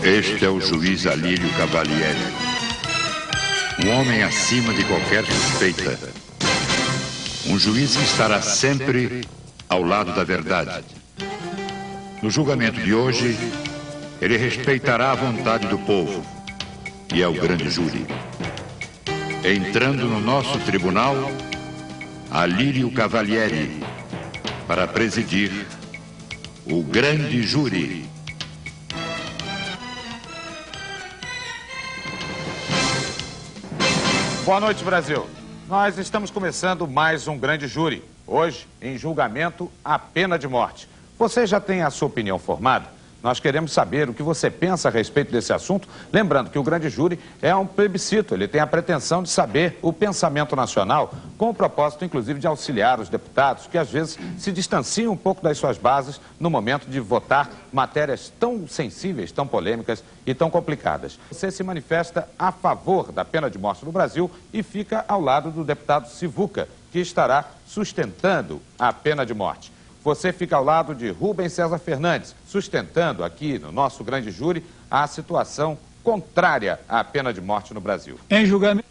Este é o juiz Alírio Cavalieri, um homem acima de qualquer suspeita. Um juiz que estará sempre ao lado da verdade. No julgamento de hoje, ele respeitará a vontade do povo e é o grande júri. Entrando no nosso tribunal, Alírio Cavalieri, para presidir o grande júri. Boa noite, Brasil. Nós estamos começando mais um grande júri. Hoje, em julgamento, a pena de morte. Você já tem a sua opinião formada? Nós queremos saber o que você pensa a respeito desse assunto. Lembrando que o grande júri é um plebiscito. Ele tem a pretensão de saber o pensamento nacional, com o propósito, inclusive, de auxiliar os deputados, que às vezes se distanciam um pouco das suas bases no momento de votar matérias tão sensíveis, tão polêmicas e tão complicadas. Você se manifesta a favor da pena de morte no Brasil e fica ao lado do deputado Sivuca, que estará sustentando a pena de morte. Você fica ao lado de Rubens César Fernandes, sustentando aqui no nosso grande júri a situação contrária à pena de morte no Brasil. Em julgamento.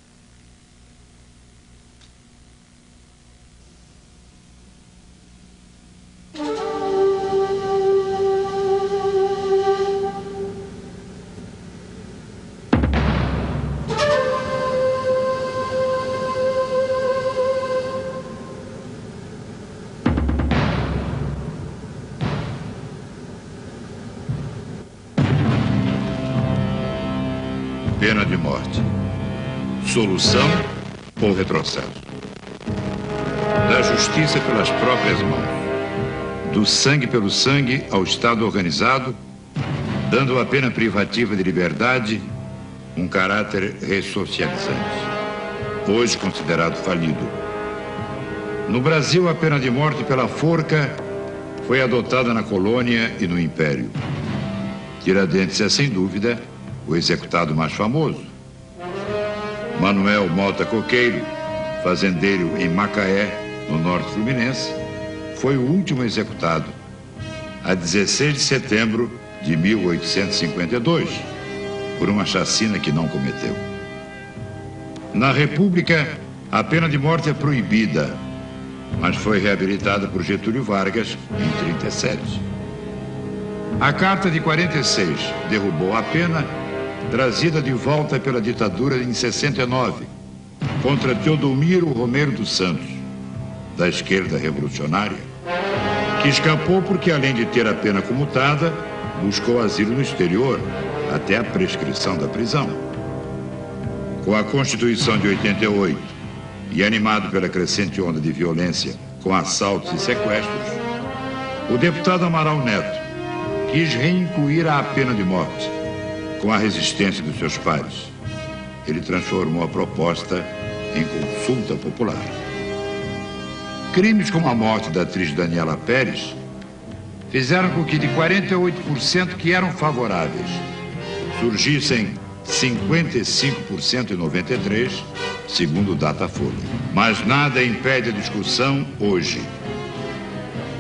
Pena de morte. Solução ou retrocesso? Da justiça pelas próprias mãos. Do sangue pelo sangue ao Estado organizado, dando à pena privativa de liberdade um caráter ressocializante. Hoje considerado falido. No Brasil, a pena de morte pela forca foi adotada na colônia e no Império. Tiradentes é, sem dúvida, o executado mais famoso. Manuel Mota Coqueiro, fazendeiro em Macaé, no norte fluminense, foi o último executado, a 16 de setembro de 1852, por uma chacina que não cometeu. Na República, a pena de morte é proibida, mas foi reabilitada por Getúlio Vargas em 37. A Carta de 46 derrubou a pena, trazida de volta pela ditadura em 69, contra Teodomiro Romero dos Santos, da esquerda revolucionária, que escapou porque, além de ter a pena comutada, buscou asilo no exterior, até a prescrição da prisão. Com a Constituição de 88, e animado pela crescente onda de violência com assaltos e sequestros, o deputado Amaral Neto quis reincluir a pena de morte, com a resistência dos seus pares. Ele transformou a proposta em consulta popular. Crimes como a morte da atriz Daniela Pérez fizeram com que de 48% que eram favoráveis, surgissem 55% em 93, segundo o Datafolha. Mas nada impede a discussão hoje.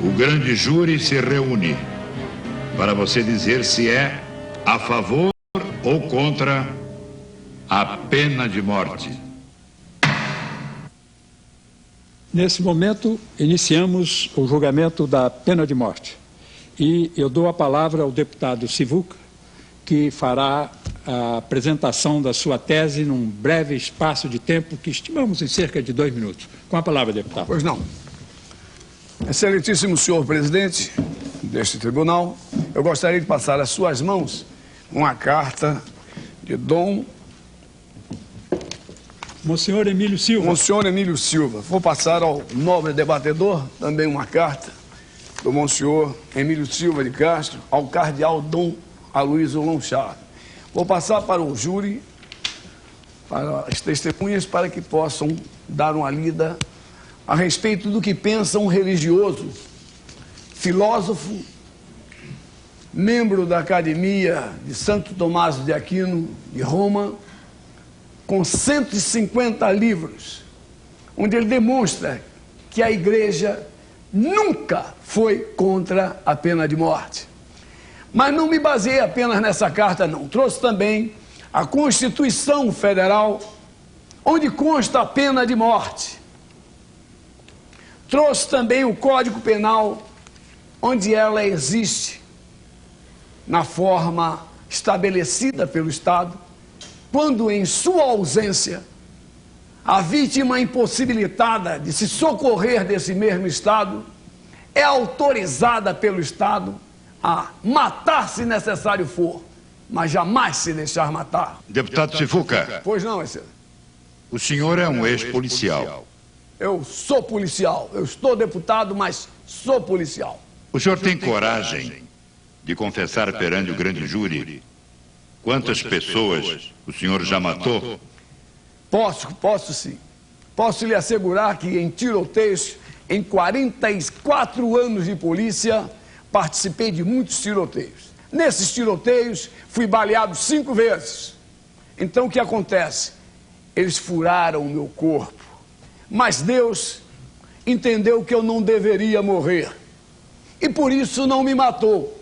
O grande júri se reúne para você dizer se é a favor ou contra a pena de morte. Nesse momento, iniciamos o julgamento da pena de morte. E eu dou a palavra ao deputado Sivuca, que fará a apresentação da sua tese num breve espaço de tempo que estimamos em cerca de 2 minutos. Com a palavra, deputado. Pois não. Excelentíssimo senhor presidente deste tribunal, eu gostaria de passar às suas mãos uma carta de Dom Monsenhor Emílio Silva. Monsenhor Emílio Silva. Vou passar ao nobre debatedor também uma carta do Monsenhor Emílio Silva de Castro ao cardeal Dom Aloysio Lonchard. Vou passar para o júri, para as testemunhas, para que possam dar uma lida a respeito do que pensa um religioso, filósofo, membro da Academia de Santo Tomás de Aquino de Roma, com 150 livros, onde ele demonstra que a Igreja nunca foi contra a pena de morte. Mas não me baseei apenas nessa carta, não. Trouxe também a Constituição Federal, onde consta a pena de morte. Trouxe também o Código Penal, onde ela existe na forma estabelecida pelo Estado, quando em sua ausência a vítima impossibilitada de se socorrer desse mesmo Estado é autorizada pelo Estado a matar se necessário for, mas jamais se deixar matar. Deputado Sivuca, Pois não, excelência. o senhor é um ex-policial. Eu sou policial, eu estou deputado, mas sou policial. O senhor tem coragem de confessar perante o grande júri quantas pessoas o senhor já matou? Posso sim. Posso lhe assegurar que em tiroteios, em 44 anos de polícia, participei de muitos tiroteios. Nesses tiroteios, fui baleado 5 vezes. Então o que acontece? Eles furaram o meu corpo. Mas Deus entendeu que eu não deveria morrer. E por isso não me matou.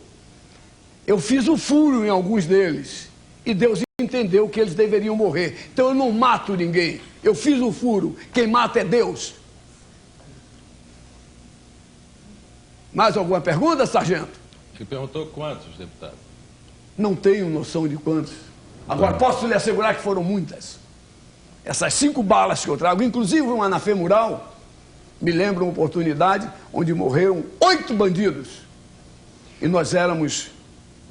Eu fiz o furo em alguns deles. E Deus entendeu que eles deveriam morrer. Então eu não mato ninguém. Eu fiz o furo. Quem mata é Deus. Mais alguma pergunta, sargento? Você perguntou quantos, deputado? Não tenho noção de quantos. Agora, posso lhe assegurar que foram muitas. Essas 5 balas que eu trago, inclusive uma na femoral, me lembra uma oportunidade onde morreram 8 bandidos. E nós éramos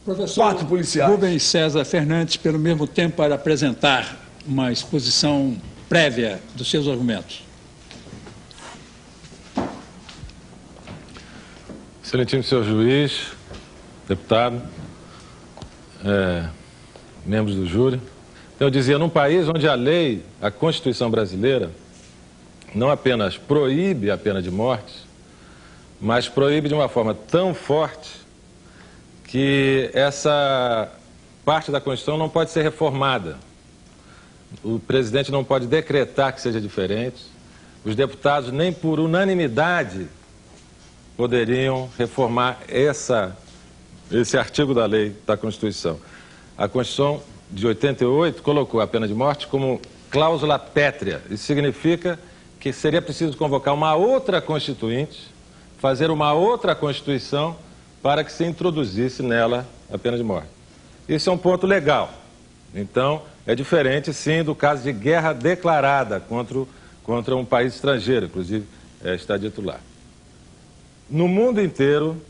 Professor 4 policiais. Rubens César Fernandes, pelo mesmo tempo, para apresentar uma exposição prévia dos seus argumentos. Excelentíssimo senhor juiz, deputado, membros do júri. Eu dizia, num país onde a lei, a Constituição brasileira, não apenas proíbe a pena de morte, mas proíbe de uma forma tão forte que essa parte da Constituição não pode ser reformada. O presidente não pode decretar que seja diferente. Os deputados, nem por unanimidade, poderiam reformar esse artigo da lei da Constituição. A Constituição de 88 colocou a pena de morte como cláusula pétrea. Isso significa que seria preciso convocar uma outra Constituinte, fazer uma outra Constituição para que se introduzisse nela a pena de morte. Isso é um ponto legal. Então, é diferente, sim, do caso de guerra declarada contra um país estrangeiro, inclusive está dito lá. No mundo inteiro,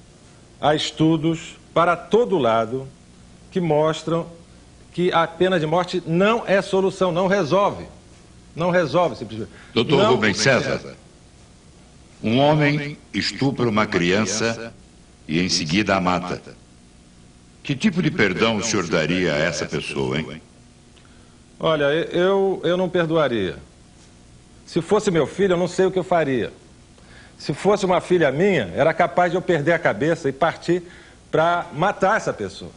há estudos para todo lado que mostram que a pena de morte não é solução, não resolve. Não resolve, simplesmente. Doutor Rubens César, um homem estupra uma criança e em seguida a mata. Que tipo de perdão o senhor daria a essa pessoa, hein? Olha, eu não perdoaria. Se fosse meu filho, eu não sei o que eu faria. Se fosse uma filha minha, era capaz de eu perder a cabeça e partir para matar essa pessoa.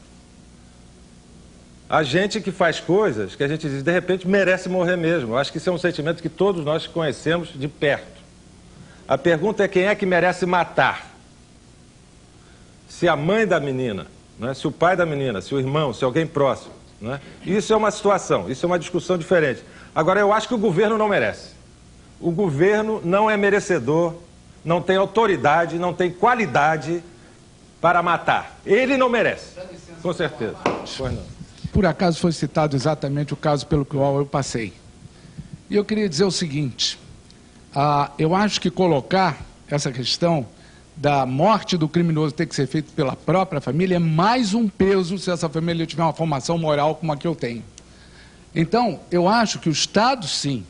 A gente que faz coisas que a gente diz, de repente, merece morrer mesmo. Eu acho que isso é um sentimento que todos nós conhecemos de perto. A pergunta é quem é que merece matar? Se a mãe da menina, né? Se o pai da menina, se o irmão, se alguém próximo. Né? Isso é uma situação, isso é uma discussão diferente. Agora, eu acho que o governo não merece. O governo não é merecedor, não tem autoridade, não tem qualidade para matar. Ele não merece, com certeza. Pois não. Por acaso foi citado exatamente o caso pelo qual eu passei. E eu queria dizer o seguinte, eu acho que colocar essa questão da morte do criminoso ter que ser feito pela própria família é mais um peso se essa família tiver uma formação moral como a que eu tenho. Então, eu acho que o Estado, sim,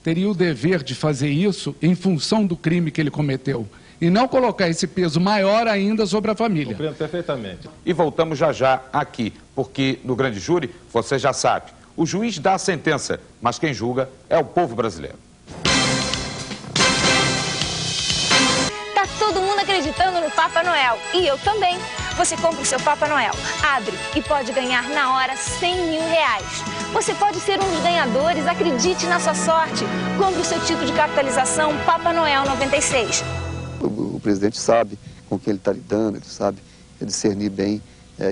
teria o dever de fazer isso em função do crime que ele cometeu. E não colocar esse peso maior ainda sobre a família. Compreendo perfeitamente. E voltamos já já aqui, porque no grande júri, você já sabe, o juiz dá a sentença, mas quem julga é o povo brasileiro. Tá todo mundo acreditando no Papai Noel, e eu também. Você compra o seu Papai Noel, abre e pode ganhar na hora R$100 mil. Você pode ser um dos ganhadores, acredite na sua sorte. Compre o seu título de capitalização Papai Noel 96. O presidente sabe com quem ele está lidando, ele sabe discernir bem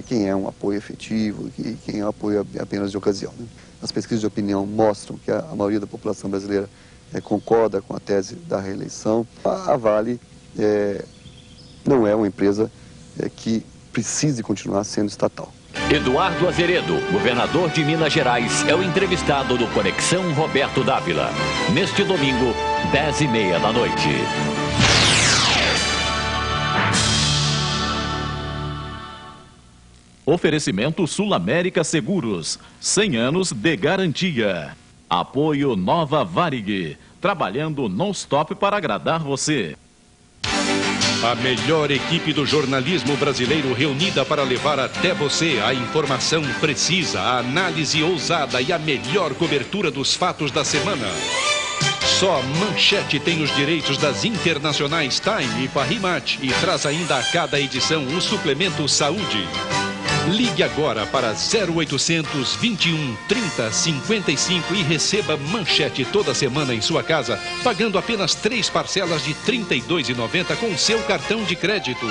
quem é um apoio efetivo e quem é um apoio apenas de ocasião, né? As pesquisas de opinião mostram que a maioria da população brasileira concorda com a tese da reeleição. A Vale não é uma empresa que precise continuar sendo estatal. Eduardo Azeredo, governador de Minas Gerais, é o entrevistado do Conexão Roberto Dávila. Neste domingo, 10h30 da noite. Oferecimento Sul América Seguros, 100 anos de garantia. Apoio Nova Varig, trabalhando non-stop para agradar você. A melhor equipe do jornalismo brasileiro reunida para levar até você a informação precisa, a análise ousada e a melhor cobertura dos fatos da semana. Só Manchete tem os direitos das internacionais Time e Parrimat e traz ainda a cada edição um suplemento saúde. Ligue agora para 0800 21 30 55 e receba Manchete toda semana em sua casa, pagando apenas 3 parcelas de R$ 32,90 com seu cartão de crédito.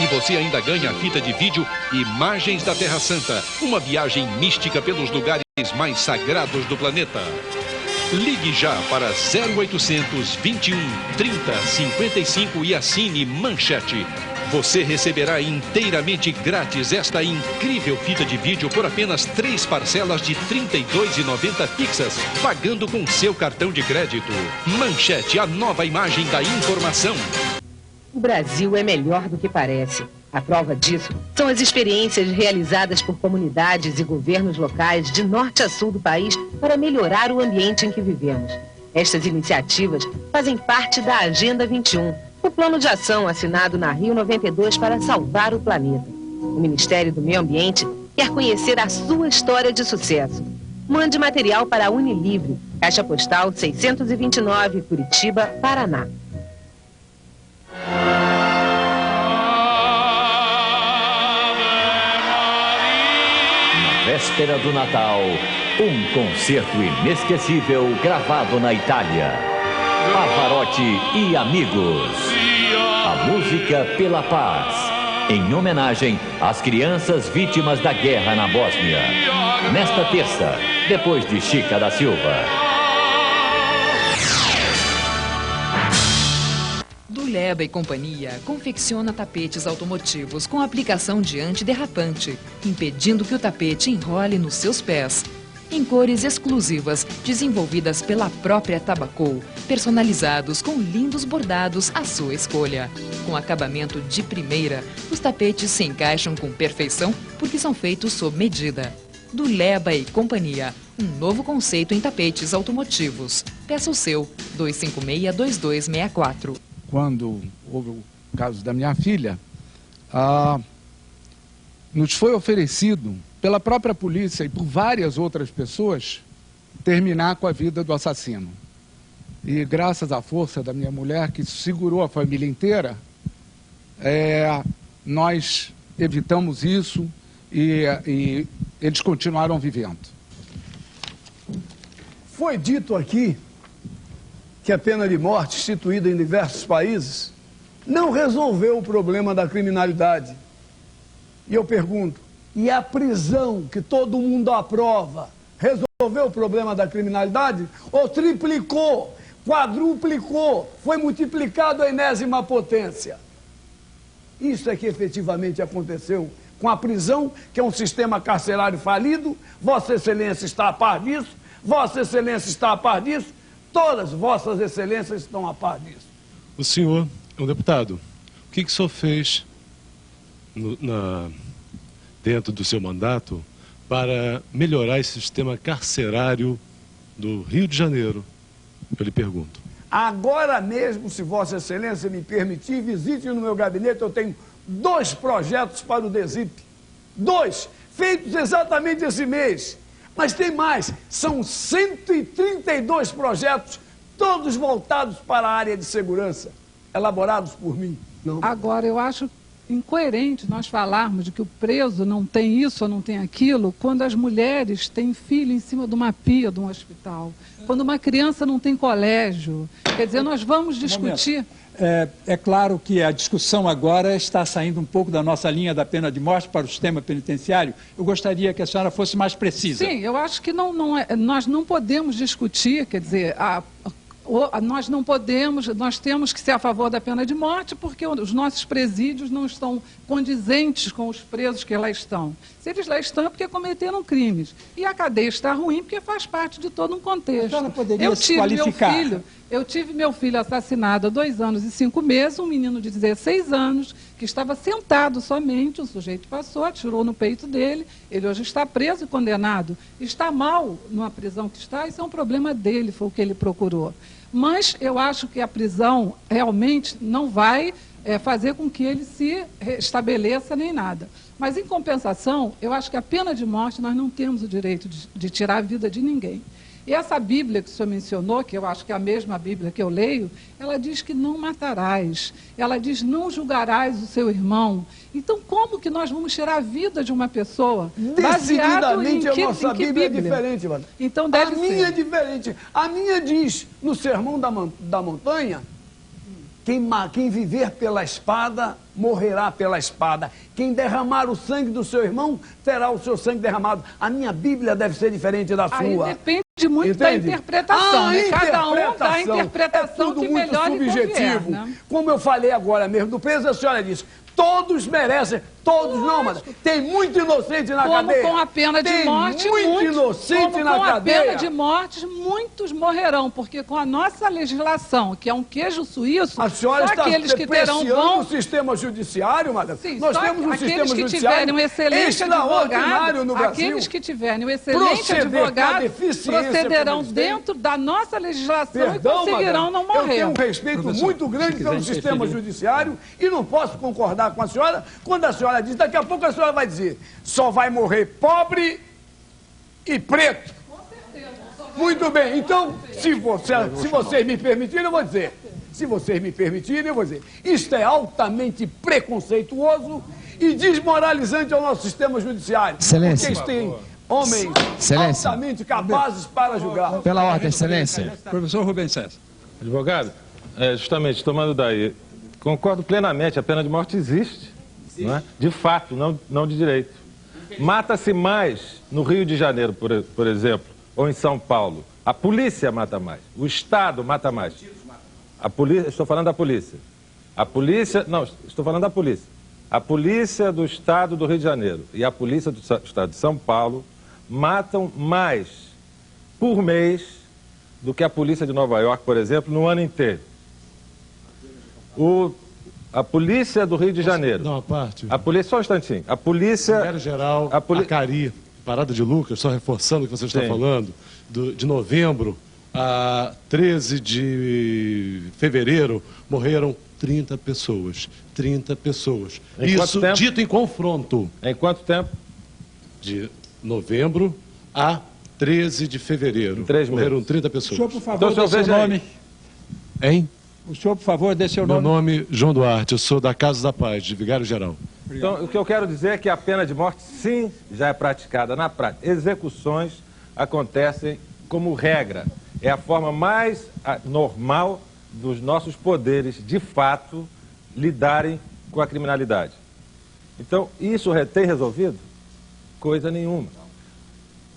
E você ainda ganha a fita de vídeo Imagens da Terra Santa, uma viagem mística pelos lugares mais sagrados do planeta. Ligue já para 0800 21 30 55 e assine Manchete. Você receberá inteiramente grátis esta incrível fita de vídeo por apenas 3 parcelas de R$ 32,90 fixas, pagando com seu cartão de crédito. Manchete, a nova imagem da informação. O Brasil é melhor do que parece. A prova disso são as experiências realizadas por comunidades e governos locais de norte a sul do país para melhorar o ambiente em que vivemos. Estas iniciativas fazem parte da Agenda 21, o plano de ação assinado na Rio 92 para salvar o planeta. O Ministério do Meio Ambiente quer conhecer a sua história de sucesso. Mande material para a Unilivre, Caixa Postal 629, Curitiba, Paraná. Na véspera do Natal, um concerto inesquecível gravado na Itália. Pavarotti e Amigos. A música pela paz, em homenagem às crianças vítimas da guerra na Bósnia. Nesta terça, depois de Chica da Silva. Duleba e Companhia confecciona tapetes automotivos com aplicação de antiderrapante, impedindo que o tapete enrole nos seus pés. Em cores exclusivas, desenvolvidas pela própria Tabacol, personalizados com lindos bordados à sua escolha. Com acabamento de primeira, os tapetes se encaixam com perfeição porque são feitos sob medida. Duleba e Companhia, um novo conceito em tapetes automotivos. Peça o seu, 256-2264. Quando houve o caso da minha filha, nos foi oferecido pela própria polícia e por várias outras pessoas, terminar com a vida do assassino. E graças à força da minha mulher, que segurou a família inteira, nós evitamos isso e eles continuaram vivendo. Foi dito aqui que a pena de morte, instituída em diversos países, não resolveu o problema da criminalidade. E eu pergunto, e a prisão que todo mundo aprova resolveu o problema da criminalidade? Ou triplicou, quadruplicou, foi multiplicado a enésima potência? Isso é que efetivamente aconteceu com a prisão, que é um sistema carcerário falido. Vossa Excelência está a par disso, Vossa Excelência está a par disso, todas Vossas Excelências estão a par disso. O senhor é um deputado. O que o senhor fez dentro do seu mandato para melhorar esse sistema carcerário do Rio de Janeiro? Eu lhe pergunto. Agora mesmo, se Vossa Excelência me permitir, visite no meu gabinete. Eu tenho 2 projetos para o DESIP. 2, feitos exatamente esse mês. Mas tem mais, são 132 projetos, todos voltados para a área de segurança, elaborados por mim. Não. Agora, eu acho incoerente nós falarmos de que o preso não tem isso ou não tem aquilo, quando as mulheres têm filho em cima de uma pia de um hospital, quando uma criança não tem colégio. Quer dizer, nós vamos discutir... É claro que a discussão agora está saindo um pouco da nossa linha da pena de morte para o sistema penitenciário. Eu gostaria que a senhora fosse mais precisa. Sim, eu acho que nós não podemos discutir, quer dizer, nós temos que ser a favor da pena de morte porque os nossos presídios não estão condizentes com os presos que lá estão. Se eles lá estão é porque cometeram crimes. E a cadeia está ruim porque faz parte de todo um contexto. Então, poderia se qualificar. Eu tive meu filho assassinado há 2 anos e 5 meses, um menino de 16 anos, que estava sentado somente, o sujeito passou, atirou no peito dele, ele hoje está preso e condenado. Está mal numa prisão que está, isso é um problema dele, foi o que ele procurou. Mas eu acho que a prisão realmente não vai fazer com que ele se estabeleça nem nada. Mas, em compensação, eu acho que a pena de morte nós não temos o direito de tirar a vida de ninguém. E essa Bíblia que o senhor mencionou, que eu acho que é a mesma Bíblia que eu leio, ela diz que não matarás, ela diz não julgarás o seu irmão. Então, como que nós vamos tirar a vida de uma pessoa? Decididamente a nossa Bíblia é diferente, mano. Então deve ser. A minha é diferente. A minha diz, no Sermão da Montanha, quem viver pela espada, morrerá pela espada. Quem derramar o sangue do seu irmão, terá o seu sangue derramado. A minha Bíblia deve ser diferente da sua. Aí depende muito da interpretação, né? Cada um dá a interpretação que melhor lhe convier, né? Como eu falei agora mesmo, do preso, a senhora disse, todos merecem, todos não, mas tem muito inocente na cadeia. Com a pena de morte, a pena de morte, muitos morrerão, porque com a nossa legislação, que é um queijo suíço, a senhora está aqueles que terão bom... o sistema judiciário, madame. Sim, nós temos um sistema judiciário que tiverem um excelente advogado, no Brasil, aqueles que tiverem um excelente advogado procederão dentro da nossa legislação e conseguirão não morrer. Eu tenho um respeito muito grande pelo sistema judiciário e não posso concordar com a senhora quando a senhora diz, daqui a pouco a senhora vai dizer, só vai morrer pobre e preto. Com certeza. Muito bem, então, se vocês me permitirem, eu vou dizer. Se vocês me permitirem, eu vou dizer. Isto é altamente preconceituoso e desmoralizante ao nosso sistema judiciário. Excelência. Porque têm homens altamente capazes para julgar. Pela ordem, Excelência. Professor Rubens César. Advogado, justamente, tomando daí, concordo plenamente, a pena de morte existe, não é? De fato, não de direito. Mata-se mais no Rio de Janeiro, por exemplo, ou em São Paulo. A polícia mata mais, o Estado mata mais. A polícia, estou falando da polícia. A polícia, não, estou falando da polícia. A polícia do Estado do Rio de Janeiro e a polícia do Estado de São Paulo matam mais por mês do que a polícia de Nova York, por exemplo, no ano inteiro. A polícia do Rio de Janeiro. Não, a parte. A polícia, só um instantinho. A polícia. Geral, Acari, Parada de Lucas, só reforçando o que você está falando, de novembro a 13 de fevereiro, morreram 30 pessoas. 30 pessoas. Isso dito em confronto. Em quanto tempo? De novembro a 13 de fevereiro. Em 3 meses. Morreram 30 pessoas. O senhor, por favor, dê seu nome. Hein? O senhor, por favor, dê seu nome. Meu nome é João Duarte, eu sou da Casa da Paz, de Vigário Geral. Então, o que eu quero dizer é que a pena de morte, sim, já é praticada na prática. Execuções acontecem como regra. É a forma mais normal dos nossos poderes, de fato, lidarem com a criminalidade. Então, isso tem resolvido? Coisa nenhuma.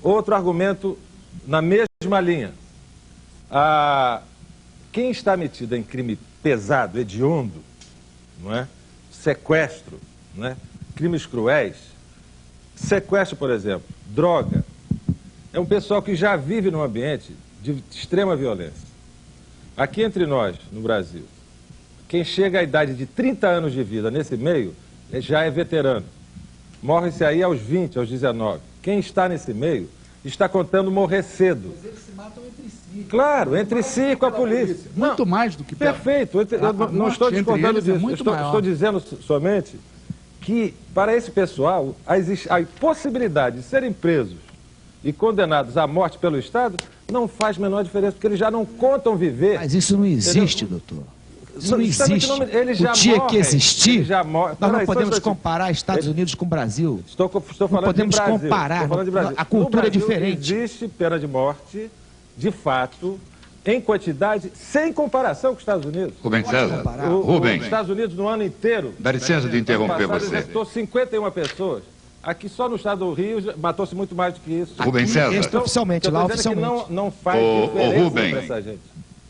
Outro argumento na mesma linha. Quem está metido em crime pesado, hediondo, não é? Sequestro, não é? Crimes cruéis, sequestro, por exemplo, droga, é um pessoal que já vive num ambiente de extrema violência. Aqui entre nós, no Brasil, quem chega à idade de 30 anos de vida nesse meio, já é veterano. Morre-se aí aos 20, aos 19. Quem está nesse meio está contando morrer cedo. Mas eles se matam entre si. Claro, entre si e com a polícia. Muito mais do que... Perfeito, eu não estou discordando disso. Estou dizendo somente que, para esse pessoal, a possibilidade de serem presos e condenados à morte pelo Estado não faz a menor diferença, porque eles já não contam viver. Mas isso não existe, doutor. não existe. O dia que existir, nós não podemos comparar Estados Unidos com o Brasil. Estou falando não podemos de Brasil. comparar. De Brasil. A cultura é Brasil diferente. Existe pena de morte, de fato, em quantidade, sem comparação com os Estados Unidos. Rubens César, Os Estados Unidos, no ano inteiro... Dá licença de interromper você. Executou 51 pessoas. Aqui só no estado do Rio matou-se muito mais do que isso. Rubens César. Extraoficialmente, lá oficialmente. Não faz diferença Rubem, para essa gente.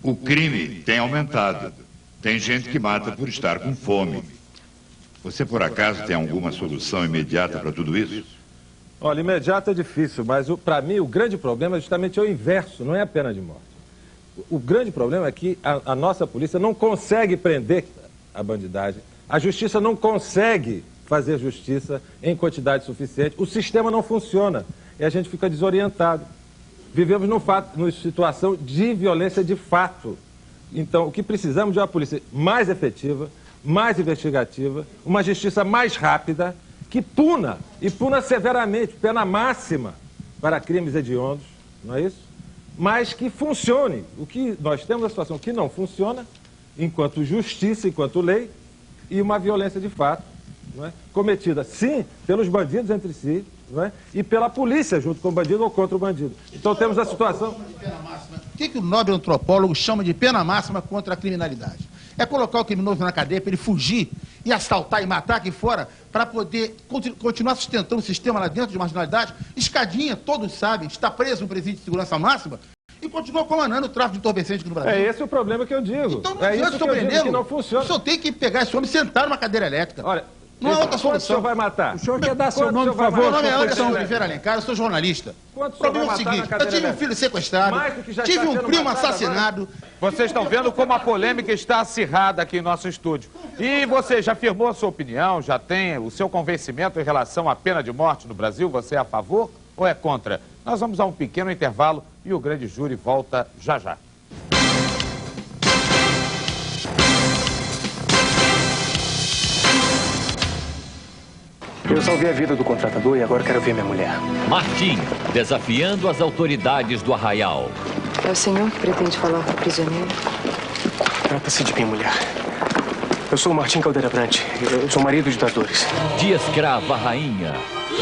O crime tem aumentado. Tem gente que mata por estar com fome. Você, por acaso, tem alguma solução imediata para tudo isso? Olha, imediato é difícil, mas para mim o grande problema é justamente o inverso, não é a pena de morte. O grande problema é que a nossa polícia não consegue prender a bandidagem, a justiça não consegue fazer justiça em quantidade suficiente, o sistema não funciona e a gente fica desorientado. Vivemos numa situação de violência de fato. Então, o que precisamos de uma polícia mais efetiva, mais investigativa, uma justiça mais rápida, que puna, e puna severamente, pena máxima para crimes hediondos, não é isso? Mas que funcione. O que nós temos é uma situação que não funciona, enquanto justiça, enquanto lei, e uma violência de fato, não é? Cometida, sim, pelos bandidos entre si, não é? E pela polícia junto com o bandido ou contra o bandido. Então temos a situação... O que o nobre antropólogo chama de pena máxima contra a criminalidade? É colocar o criminoso na cadeia para ele fugir e assaltar e matar aqui fora para poder continuar sustentando o sistema lá dentro de marginalidade. Escadinha, todos sabem, está preso no presídio de segurança máxima e continua comandando o tráfico de entorpecentes aqui no Brasil. É esse o problema que eu digo. Então não adianta o senhor prendê-lo. Não funciona. O senhor tem que pegar esse homem e sentar numa cadeira elétrica. Olha, não é outra solução. O senhor vai matar? O senhor quer dar seu nome, por favor? Meu nome é Anderson Oliveira Alencar, eu sou jornalista. O problema é o seguinte, eu tive um filho sequestrado, tive um primo assassinado. Vocês estão vendo como a polêmica está acirrada aqui em nosso estúdio. E você já firmou a sua opinião, já tem o seu convencimento em relação à pena de morte no Brasil? Você é a favor ou é contra? Nós vamos a um pequeno intervalo e o grande júri volta já já. Eu salvei a vida do contratador e agora quero ver minha mulher. Martim, desafiando as autoridades do Arraial. É o senhor que pretende falar com a prisioneira? Trata-se de minha mulher. Eu sou o Martim Caldeira Brante. Eu sou marido de Dadores. De escrava a rainha,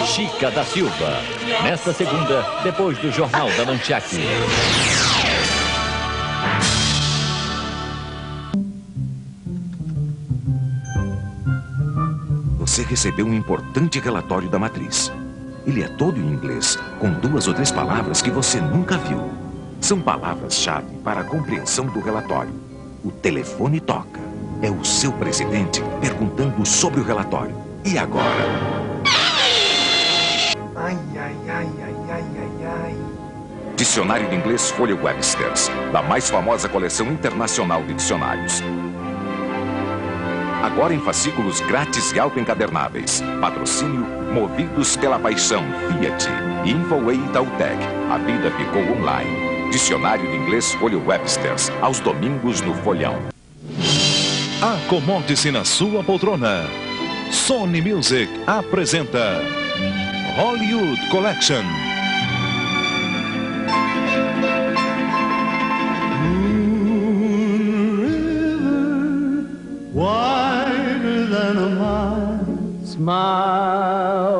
Chica da Silva. Nesta segunda, depois do Jornal da Mantiaque. Você recebeu um importante relatório da matriz. Ele é todo em inglês, com 2 ou 3 palavras que você nunca viu. São palavras-chave para a compreensão do relatório. O telefone toca. É o seu presidente perguntando sobre o relatório. E agora? Ai, ai, ai, ai, ai, ai, ai. Dicionário de Inglês Folha Webster's, da mais famosa coleção internacional de dicionários. Agora em fascículos grátis e autoencadernáveis. Patrocínio Movidos pela Paixão Fiat. Infoway Itautec. A vida ficou online. Dicionário de Inglês Folha Webster's. Aos domingos no Folhão. Acomode-se na sua poltrona. Sony Music apresenta Hollywood Collection. Wider than a mile, smile,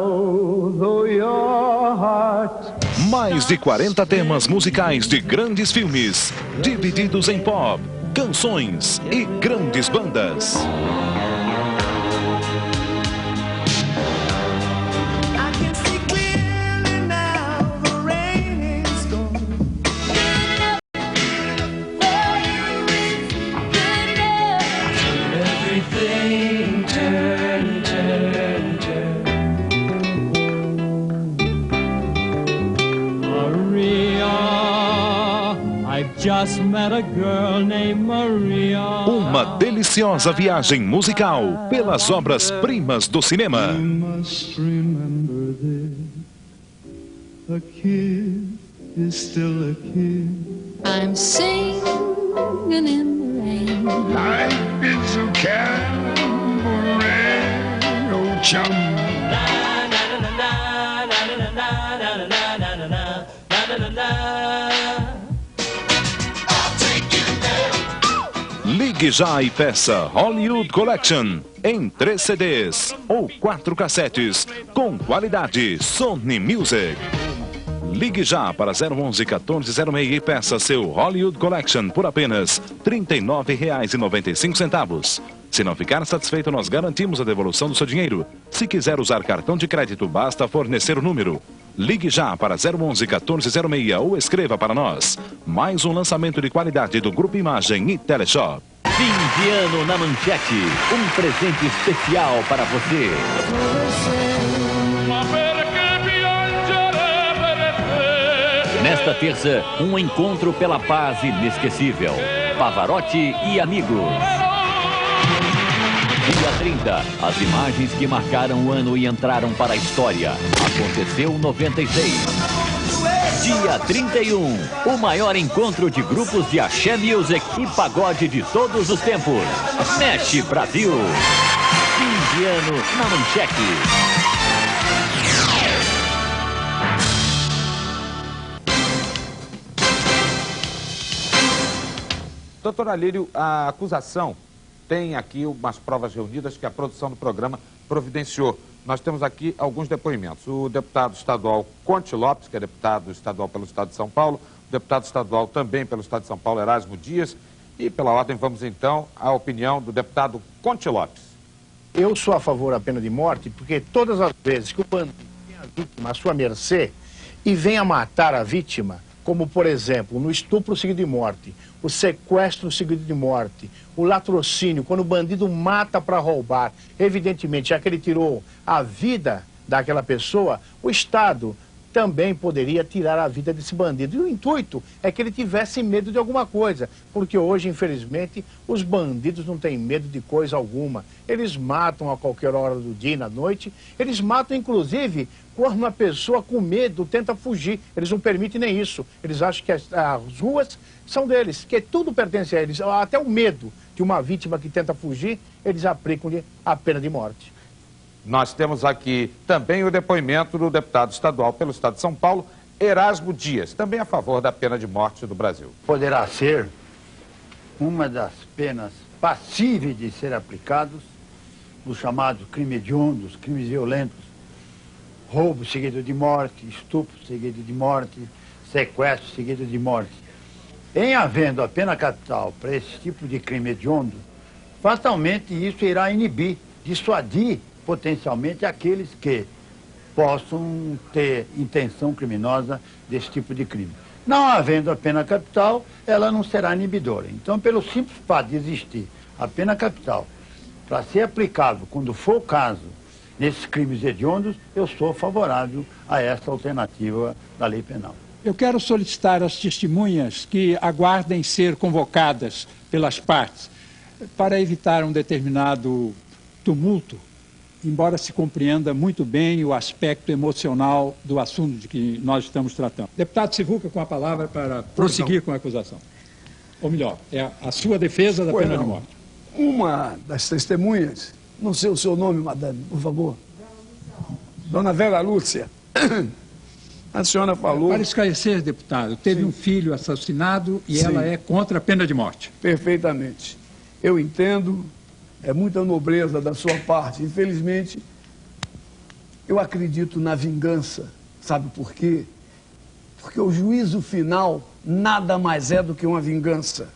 though your heart. Mais de 40 temas musicais de grandes filmes, divididos em pop, canções e grandes bandas. Just met a girl named Maria. Uma deliciosa viagem musical pelas obras-primas do cinema. You must remember this. A kid is still a kid. I'm singing in the rain. I've been so cabaret, old chum. Ligue Ligue já e peça Hollywood Collection em 3 CDs ou 4 cassetes com qualidade Sony Music. Ligue já para 011-1406 e peça seu Hollywood Collection por apenas R$ 39,95. Se não ficar satisfeito, nós garantimos a devolução do seu dinheiro. Se quiser usar cartão de crédito, basta fornecer o número. Ligue já para 011-1406 ou escreva para nós. Mais um lançamento de qualidade do Grupo Imagem e Teleshop. Fim de ano na Manchete. Um presente especial para você. Nesta terça, um encontro pela paz inesquecível. Pavarotti e amigos. Dia 30, as imagens que marcaram o ano e entraram para a história. Aconteceu 96. Dia 31, o maior encontro de grupos de axé music e pagode de todos os tempos. Mexe Brasil. Fim de ano na Manchete. Doutor Alírio, a acusação tem aqui umas provas reunidas que a produção do programa providenciou. Nós temos aqui alguns depoimentos. O deputado estadual Conte Lopes, que é deputado estadual pelo Estado de São Paulo, o deputado estadual também pelo Estado de São Paulo, Erasmo Dias, e pela ordem vamos então à opinião do deputado Conte Lopes. Eu sou a favor da pena de morte porque todas as vezes que o bandido tem a vítima à sua mercê e vem a matar a vítima, como por exemplo no estupro seguido de morte, o sequestro seguido de morte, o latrocínio, quando o bandido mata para roubar, evidentemente, já que ele tirou a vida daquela pessoa, o Estado também poderia tirar a vida desse bandido. E o intuito é que ele tivesse medo de alguma coisa, porque hoje, infelizmente, os bandidos não têm medo de coisa alguma. Eles matam a qualquer hora do dia e da noite, eles matam, inclusive, quando uma pessoa com medo tenta fugir. Eles não permitem nem isso. Eles acham que as ruas são deles, que tudo pertence a eles. Até o medo de uma vítima que tenta fugir, eles aplicam-lhe a pena de morte. Nós temos aqui também o depoimento do deputado estadual pelo Estado de São Paulo, Erasmo Dias, também a favor da pena de morte do Brasil. Poderá ser uma das penas passíveis de ser aplicados nos chamados crimes hediondos, crimes violentos, roubo seguido de morte, estupro seguido de morte, sequestro seguido de morte. Em havendo a pena capital para esse tipo de crime hediondo, fatalmente isso irá inibir, dissuadir potencialmente aqueles que possam ter intenção criminosa desse tipo de crime. Não havendo a pena capital, ela não será inibidora. Então, pelo simples fato de existir a pena capital para ser aplicável quando for o caso nesses crimes hediondos, eu sou favorável a essa alternativa da lei penal. Eu quero solicitar às testemunhas que aguardem ser convocadas pelas partes para evitar um determinado tumulto, embora se compreenda muito bem o aspecto emocional do assunto de que nós estamos tratando. Deputado Sivuca, com a palavra para prosseguir com a acusação. Ou melhor, é a sua defesa da pena de morte. Uma das testemunhas, não sei o seu nome, madame, por favor. Dona Vera Lúcia. A senhora falou... Para esclarecer, deputado, teve um filho assassinado e ela é contra a pena de morte. Perfeitamente. Eu entendo, é muita nobreza da sua parte. Infelizmente, eu acredito na vingança. Sabe por quê? Porque o juízo final nada mais é do que uma vingança.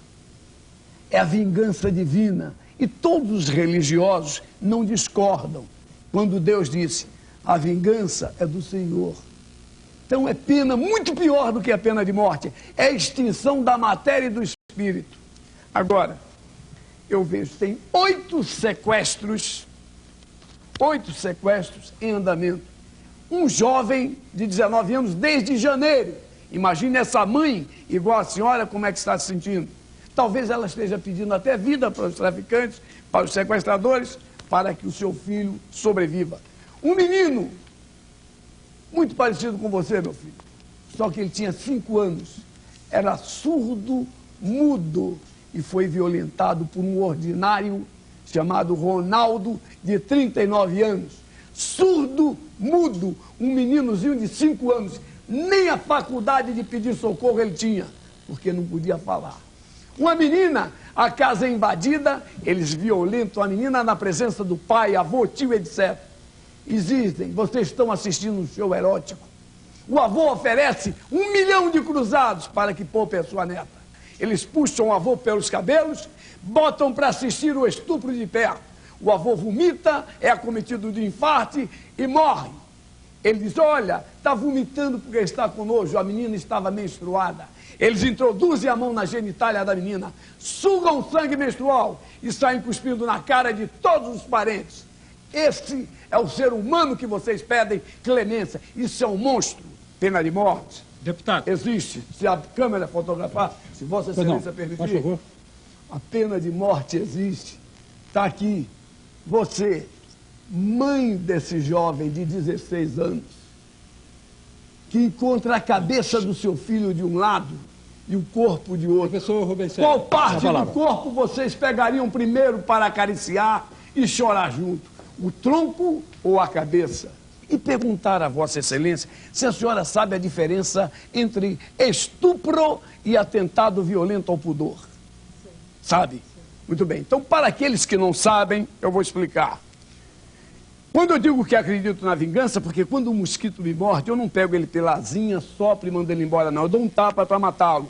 É a vingança divina. E todos os religiosos não discordam quando Deus disse: a vingança é do Senhor. Então é pena muito pior do que a pena de morte. É a extinção da matéria e do espírito. Agora, eu vejo, tem 8 sequestros em andamento. Um jovem de 19 anos desde janeiro. Imagine essa mãe, igual a senhora, como é que está se sentindo. Talvez ela esteja pedindo até vida para os traficantes, para os sequestradores, para que o seu filho sobreviva. Um menino, muito parecido com você, meu filho, só que ele tinha 5 anos, era surdo, mudo, e foi violentado por um ordinário chamado Ronaldo, de 39 anos. Surdo, mudo, um meninozinho de 5 anos, nem a faculdade de pedir socorro ele tinha, porque não podia falar. Uma menina, a casa é invadida, eles violentam a menina na presença do pai, avô, tio, etc. Existem, vocês estão assistindo um show erótico. O avô oferece 1 milhão de cruzados para que poupe a sua neta. Eles puxam o avô pelos cabelos, botam para assistir o estupro de perto. O avô vomita, é acometido de infarto e morre. Ele diz, olha, está vomitando porque está com nojo, a menina estava menstruada. Eles introduzem a mão na genitália da menina, sugam o sangue menstrual e saem cuspindo na cara de todos os parentes. Esse é o ser humano que vocês pedem clemência. Isso é um monstro. Pena de morte. Deputado. Existe. Se a câmera fotografar, se Vossa Excelência permitir, por favor. A pena de morte existe. Está aqui. Você, mãe desse jovem de 16 anos, que encontra a cabeça do seu filho de um lado e o corpo de outro. Professor Rubens César, qual parte do corpo vocês pegariam primeiro para acariciar e chorar junto? O tronco ou a cabeça? E perguntar a Vossa Excelência se a senhora sabe a diferença entre estupro e atentado violento ao pudor. Sim. Sabe? Sim. Muito bem. Então, para aqueles que não sabem, eu vou explicar. Quando eu digo que acredito na vingança, porque quando um mosquito me morde, eu não pego ele pela asinha, sopro e mando ele embora, não. Eu dou um tapa para matá-lo.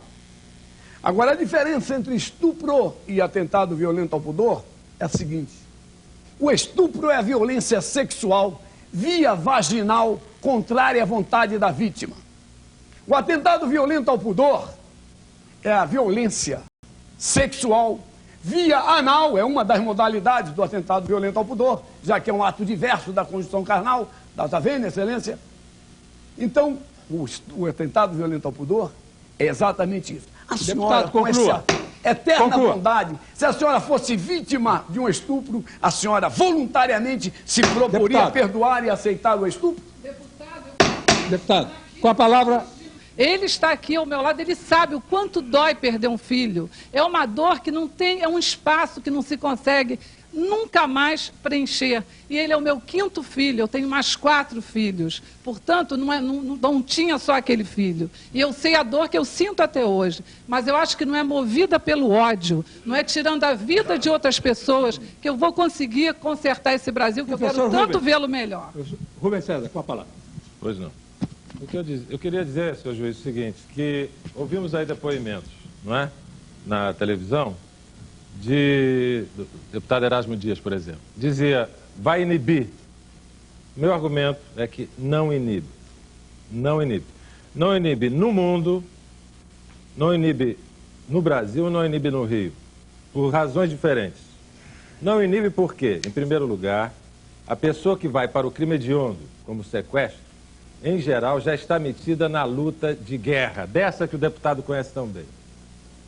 Agora, a diferença entre estupro e atentado violento ao pudor é a seguinte. O estupro é a violência sexual via vaginal contrária à vontade da vítima. O atentado violento ao pudor é a violência sexual via anal, é uma das modalidades do atentado violento ao pudor, já que é um ato diverso da conjunção carnal, está vendo, Excelência? Então, o atentado violento ao pudor é exatamente isso. A senhora, com essa eterna bondade, se a senhora fosse vítima de um estupro, a senhora voluntariamente se proporia a perdoar e aceitar o estupro? Deputado, com a palavra... Ele está aqui ao meu lado, ele sabe o quanto dói perder um filho. É uma dor que não tem, é um espaço que não se consegue nunca mais preencher. E ele é o meu 5º filho, eu tenho mais 4 filhos. Portanto, não tinha só aquele filho. E eu sei a dor que eu sinto até hoje. Mas eu acho que não é movida pelo ódio, não é tirando a vida de outras pessoas que eu vou conseguir consertar esse Brasil, que eu quero tanto vê-lo melhor. Rubens César, com a palavra. Pois não. Eu queria dizer, senhor juiz, o seguinte, que ouvimos aí depoimentos, não é? Na televisão, do deputado Erasmo Dias, por exemplo. Dizia, vai inibir. Meu argumento é que não inibe. Não inibe. Não inibe no mundo, não inibe no Brasil, não inibe no Rio. Por razões diferentes. Não inibe por quê? Em primeiro lugar, a pessoa que vai para o crime hediondo, como sequestro, em geral, já está metida na luta de guerra, dessa que o deputado conhece tão bem.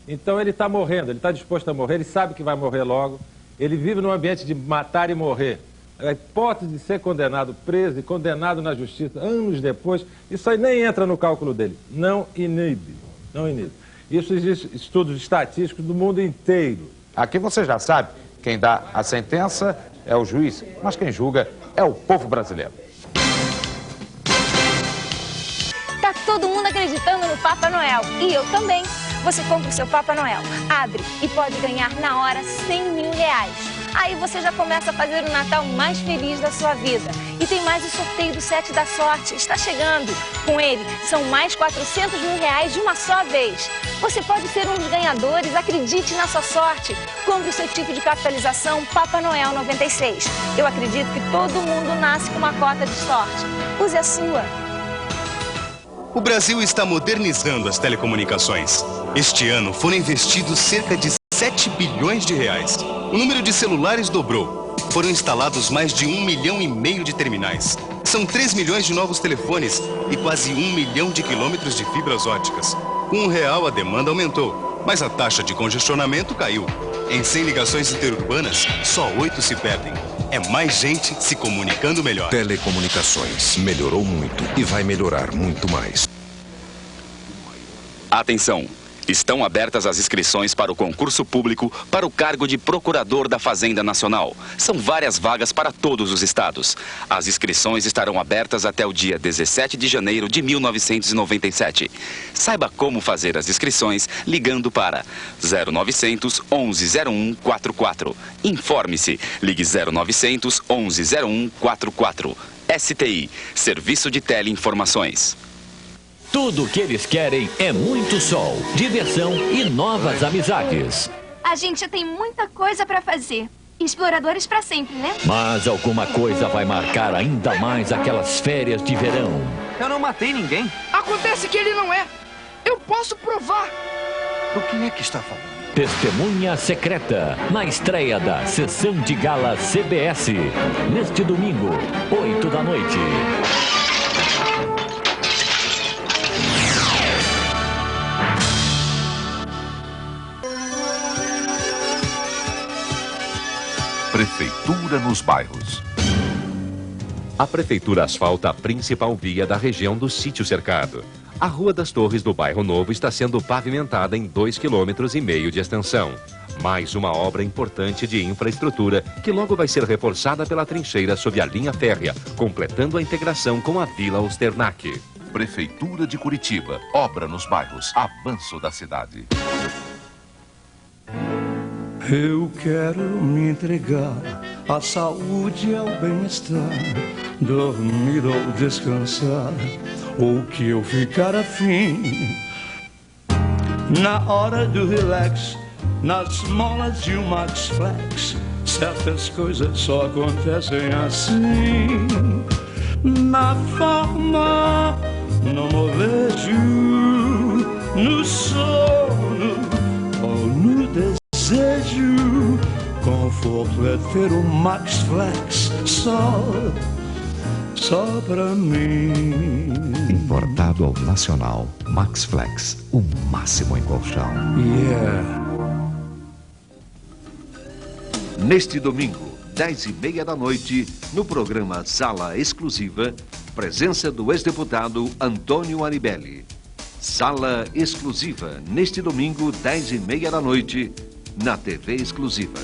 Então ele está morrendo, ele está disposto a morrer, ele sabe que vai morrer logo, ele vive num ambiente de matar e morrer. A hipótese de ser condenado, preso e condenado na justiça anos depois, isso aí nem entra no cálculo dele. Não inibe, não inibe. Isso existe estudos estatísticos do mundo inteiro. Aqui você já sabe, quem dá a sentença é o juiz, mas quem julga é o povo brasileiro. Tá todo mundo acreditando no Papai Noel. E eu também. Você compra o seu Papai Noel, abre e pode ganhar na hora 100 mil reais. Aí você já começa a fazer o Natal mais feliz da sua vida. E tem mais o sorteio do 7 da sorte. Está chegando. Com ele, são mais 400 mil reais de uma só vez. Você pode ser um dos ganhadores. Acredite na sua sorte. Compre o seu tipo de capitalização Papai Noel 96. Eu acredito que todo mundo nasce com uma cota de sorte. Use a sua. O Brasil está modernizando as telecomunicações. Este ano foram investidos cerca de 7 bilhões de reais. O número de celulares dobrou. Foram instalados mais de 1,5 milhão de terminais. São 3 milhões de novos telefones e quase 1 milhão de quilômetros de fibras óticas. Com R$1 a demanda aumentou, mas a taxa de congestionamento caiu. Em 100 ligações interurbanas, só 8 se perdem. É mais gente se comunicando melhor. Telecomunicações melhorou muito e vai melhorar muito mais. Atenção! Estão abertas as inscrições para o concurso público para o cargo de Procurador da Fazenda Nacional. São várias vagas para todos os estados. As inscrições estarão abertas até o dia 17 de janeiro de 1997. Saiba como fazer as inscrições ligando para 0900 1101 44. Informe-se. Ligue 0900 1101 44. STI, Serviço de Teleinformações. Tudo o que eles querem é muito sol, diversão e novas amizades. A gente tem muita coisa pra fazer. Exploradores pra sempre, né? Mas alguma coisa vai marcar ainda mais aquelas férias de verão. Eu não matei ninguém. Acontece que ele não é. Eu posso provar. O que é que está falando? Testemunha Secreta, na estreia da Sessão de Gala CBS, neste domingo, 8 da noite. Prefeitura nos bairros. A Prefeitura asfalta a principal via da região do Sítio Cercado. A Rua das Torres do Bairro Novo está sendo pavimentada em 2,5 km de extensão. Mais uma obra importante de infraestrutura que logo vai ser reforçada pela trincheira sob a linha férrea, completando a integração com a Vila Osternac. Prefeitura de Curitiba. Obra nos bairros. Avanço da cidade. Eu quero me entregar à saúde e ao bem-estar, dormir ou descansar, ou que eu ficar afim. Na hora do relax, nas molas de um Max Flex, certas coisas só acontecem assim. Na forma, no molejo, no sono ou no desejo. Conforto é ter um Max Flex só pra mim. Importado ao nacional, Max Flex, o máximo em colchão. Neste domingo, 10h30 da noite, no programa Sala Exclusiva, presença do ex-deputado Antônio Aribelli. Sala Exclusiva, neste domingo, 10h30 da noite, na TV Exclusiva.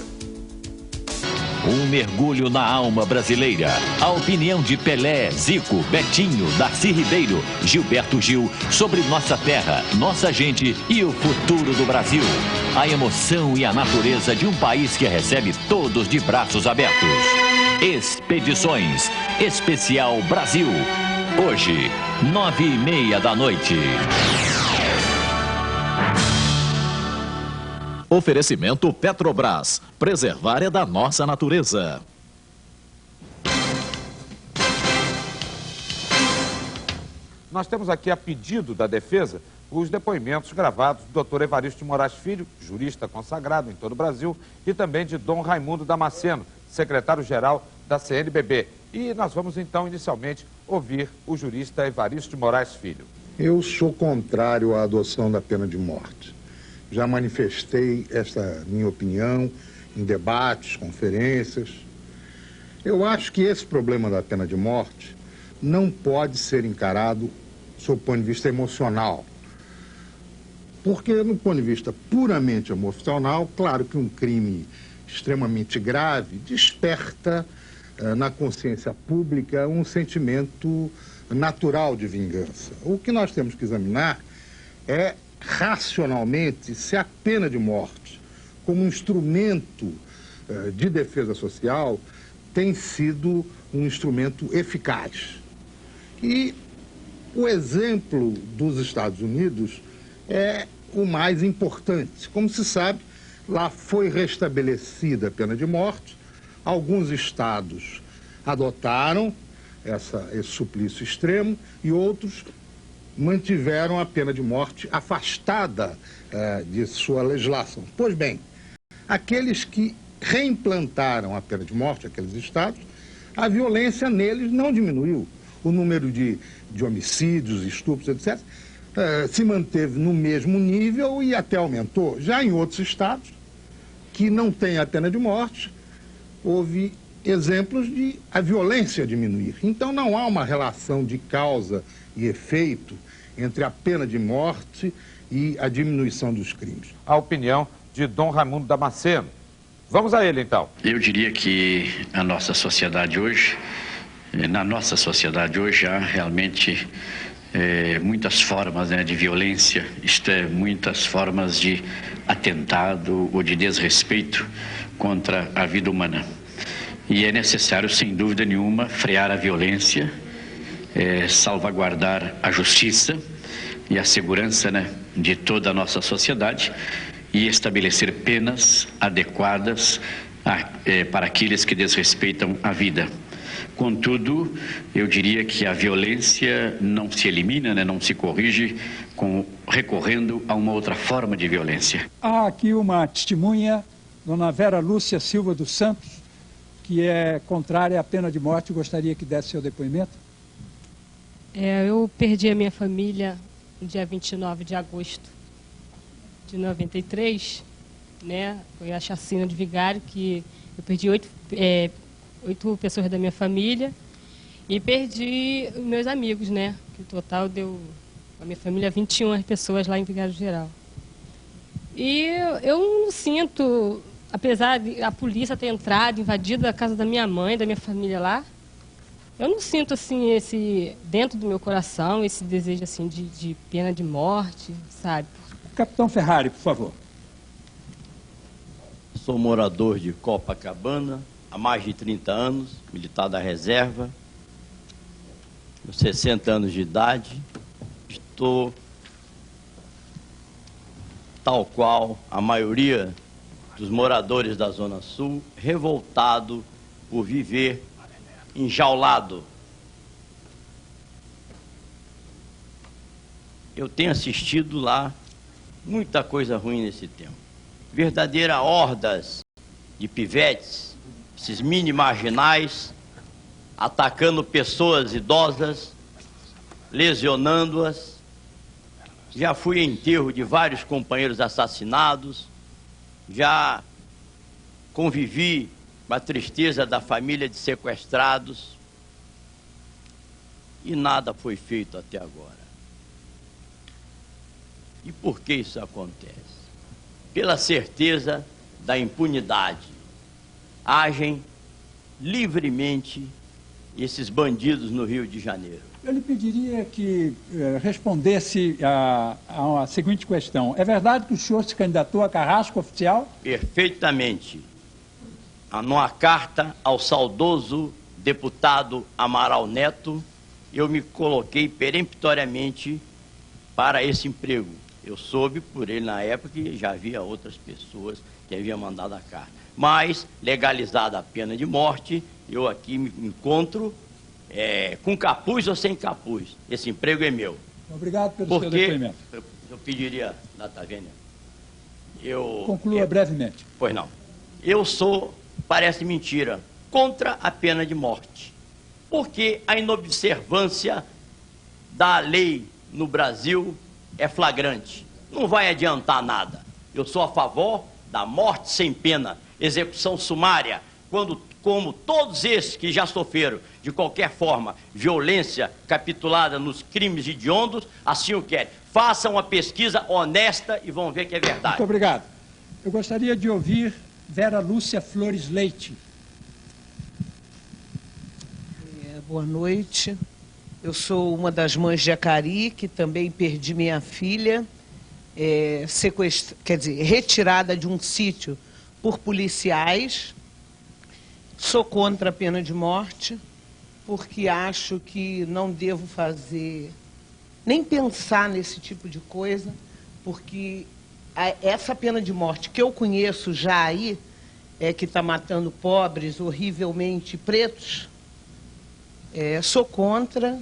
Um mergulho na alma brasileira. A opinião de Pelé, Zico, Betinho, Darcy Ribeiro, Gilberto Gil sobre nossa terra, nossa gente e o futuro do Brasil. A emoção e a natureza de um país que recebe todos de braços abertos. Expedições Especial Brasil. Hoje, 9h30 da noite. Oferecimento Petrobras. Preservar é da nossa natureza. Nós temos aqui, a pedido da defesa, os depoimentos gravados do Dr. Evaristo de Moraes Filho, jurista consagrado em todo o Brasil, e também de Dom Raimundo Damasceno, secretário-geral da CNBB. E nós vamos, então, inicialmente, ouvir o jurista Evaristo de Moraes Filho. Eu sou contrário à adoção da pena de morte. Já manifestei esta minha opinião em debates, conferências. Eu acho que esse problema da pena de morte não pode ser encarado sob o ponto de vista emocional. Porque, no ponto de vista puramente emocional, claro que um crime extremamente grave desperta na consciência pública um sentimento natural de vingança. O que nós temos que examinar é racionalmente se a pena de morte, como um instrumento de defesa social, tem sido um instrumento eficaz. E o exemplo dos Estados Unidos é o mais importante. Como se sabe, lá foi restabelecida a pena de morte, alguns estados adotaram esse suplício extremo e outros mantiveram a pena de morte afastada de sua legislação. Pois bem, aqueles que reimplantaram a pena de morte, aqueles estados, a violência neles não diminuiu. O número de homicídios, estupros, etc., se manteve no mesmo nível e até aumentou. Já em outros estados, que não têm a pena de morte, houve exemplos de a violência diminuir. Então não há uma relação de causa e efeito entre a pena de morte e a diminuição dos crimes. A opinião de Dom Raimundo Damasceno. Vamos a ele, então. Eu diria que a nossa sociedade hoje, na nossa sociedade hoje, há realmente muitas formas, né, de violência, isto é, muitas formas de atentado ou de desrespeito contra a vida humana. E é necessário, sem dúvida nenhuma, frear a violência, salvaguardar a justiça e a segurança, né, de toda a nossa sociedade e estabelecer penas adequadas para aqueles que desrespeitam a vida. Contudo, eu diria que a violência não se elimina, né, não se corrige recorrendo a uma outra forma de violência. Há aqui uma testemunha, dona Vera Lúcia Silva dos Santos, que é contrária à pena de morte. Gostaria que desse seu depoimento. Eu perdi a minha família no dia 29 de agosto de 93, né? Foi a chacina de Vigário, que eu perdi 8 pessoas da minha família e perdi meus amigos, né? Que o total deu, a minha família, 21 pessoas lá em Vigário Geral. E eu não sinto, apesar de a polícia ter entrado, invadido a casa da minha mãe, da minha família lá, eu não sinto, assim, dentro do meu coração, esse desejo, assim, de pena de morte, sabe? Capitão Ferrari, por favor. Sou morador de Copacabana há mais de 30 anos, militar da reserva, com 60 anos de idade. Estou, tal qual a maioria dos moradores da Zona Sul, revoltado por viver enjaulado. Eu tenho assistido lá muita coisa ruim nesse tempo. Verdadeiras hordas de pivetes, esses mini marginais, atacando pessoas idosas, lesionando-as. Já fui em enterro de vários companheiros assassinados, já convivi com a tristeza da família de sequestrados e nada foi feito até agora. E por que isso acontece? Pela certeza da impunidade. Agem livremente esses bandidos no Rio de Janeiro. Eu lhe pediria que respondesse a seguinte questão. É verdade que o senhor se candidatou a carrasco oficial? Perfeitamente. Numa carta ao saudoso deputado Amaral Neto, eu me coloquei peremptoriamente para esse emprego. Eu soube por ele na época que já havia outras pessoas que haviam mandado a carta. Mas, legalizada a pena de morte, eu aqui me encontro com capuz ou sem capuz. Esse emprego é meu. Obrigado pelo seu depoimento. Eu pediria, Data Vênia, conclua brevemente. Pois não. Eu sou, parece mentira, contra a pena de morte. Porque a inobservância da lei no Brasil é flagrante. Não vai adiantar nada. Eu sou a favor da morte sem pena, execução sumária, como todos esses que já sofreram, de qualquer forma, violência capitulada nos crimes hediondos, assim o querem. Façam uma pesquisa honesta e vão ver que é verdade. Muito obrigado. Eu gostaria de ouvir Vera Lúcia Flores Leite. Boa noite. Eu sou uma das mães de Acari, que também perdi minha filha, retirada de um sítio por policiais. Sou contra a pena de morte, porque acho que não devo nem pensar nesse tipo de coisa, porque essa pena de morte que eu conheço já aí, que está matando pobres horrivelmente pretos, sou contra.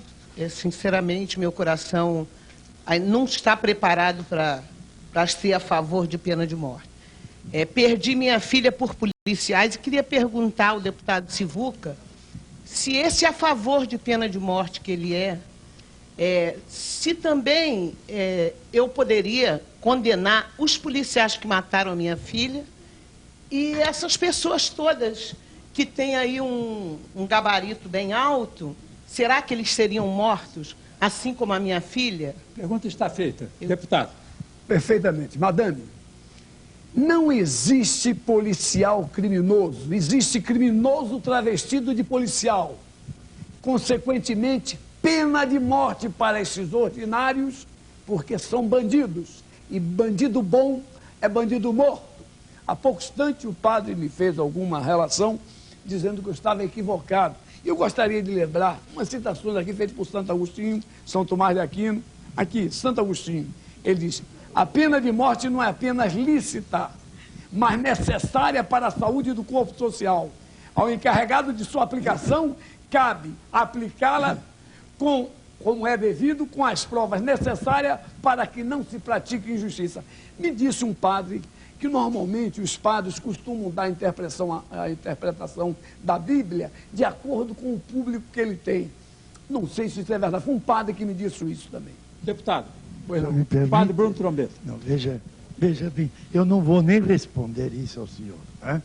Sinceramente, meu coração não está preparado para ser a favor de pena de morte. Perdi minha filha por policiais e queria perguntar ao deputado Sivuca se esse é a favor de pena de morte que ele se também eu poderia condenar os policiais que mataram a minha filha e essas pessoas todas que têm aí um gabarito bem alto. Será que eles seriam mortos assim como a minha filha? A pergunta está feita. Deputado. Perfeitamente. Madame, não existe policial criminoso, existe criminoso travestido de policial. Consequentemente, pena de morte para esses ordinários, porque são bandidos. E bandido bom é bandido morto. Há pouco instante o padre me fez alguma relação dizendo que eu estava equivocado. Eu gostaria de lembrar umas citações aqui feitas por Santo Agostinho, São Tomás de Aquino. Aqui, Santo Agostinho, ele diz: a pena de morte não é apenas lícita, mas necessária para a saúde do corpo social. Ao encarregado de sua aplicação, cabe aplicá-la como é devido, com as provas necessárias para que não se pratique injustiça. Me disse um padre que normalmente os padres costumam dar a interpretação da Bíblia de acordo com o público que ele tem. Não sei se isso é verdade. Foi um padre que me disse isso também. Deputado. Pois não. Me permite... Padre Bruno Trombeta. Não, veja bem, eu não vou nem responder isso ao senhor. Né?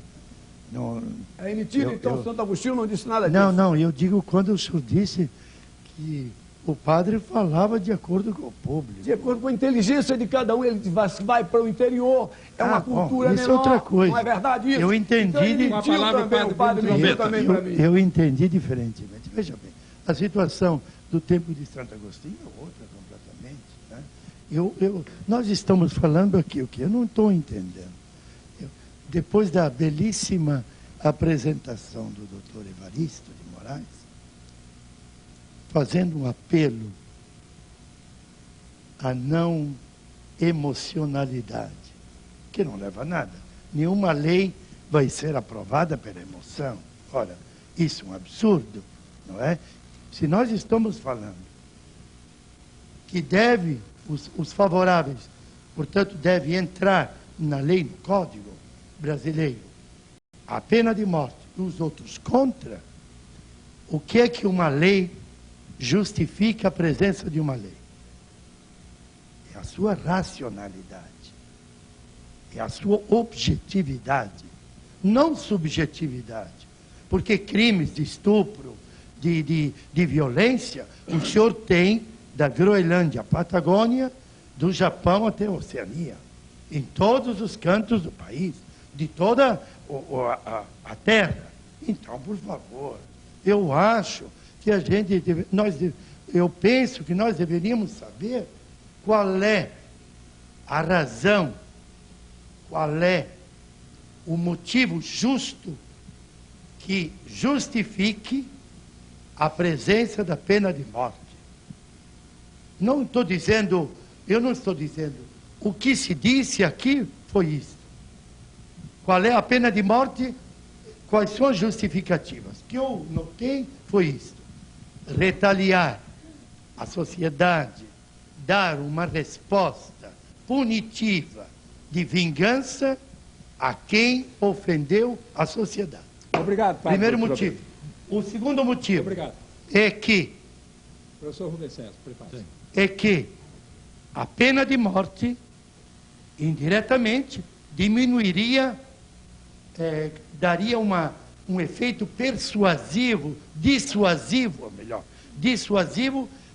Não, é mentira, então, Santo Agostinho não disse nada disso. Não, eu digo quando o senhor disse que o padre falava de acordo com o público. De acordo com a inteligência de cada um, ele vai para o interior, é uma cultura isso menor, é outra coisa. Não é verdade isso? Eu entendi... Então, o padre mentiu também para mim. Eu entendi diferentemente. Veja bem, a situação do tempo de Santo Agostinho é outra completamente. Né? Nós estamos falando aqui o que eu não estou entendendo. Depois da belíssima apresentação do doutor Evaristo de Moraes, fazendo um apelo à não emocionalidade, que não leva a nada. Nenhuma lei vai ser aprovada pela emoção. Ora, isso é um absurdo, não é? Se nós estamos falando que os favoráveis, portanto, deve entrar na lei, no Código brasileiro, a pena de morte, e os outros contra, o que é que uma lei justifica a presença de uma lei? É a sua racionalidade, é a sua objetividade, não subjetividade. Porque crimes de estupro, de violência, o senhor tem da Groenlândia à Patagônia, do Japão até a Oceania, em todos os cantos do país, de toda a terra. Então, por favor, eu acho que eu penso que nós deveríamos saber qual é a razão, qual é o motivo justo que justifique a presença da pena de morte. Eu não estou dizendo, o que se disse aqui foi isso. Qual é a pena de morte? Quais são as justificativas? O que eu notei foi isso. Retaliar a sociedade, dar uma resposta punitiva de vingança a quem ofendeu a sociedade. Obrigado, padre. Primeiro motivo. O segundo motivo é que... Professor Rubens César, prepare-se. É que a pena de morte, indiretamente, diminuiria, daria um efeito persuasivo, dissuasivo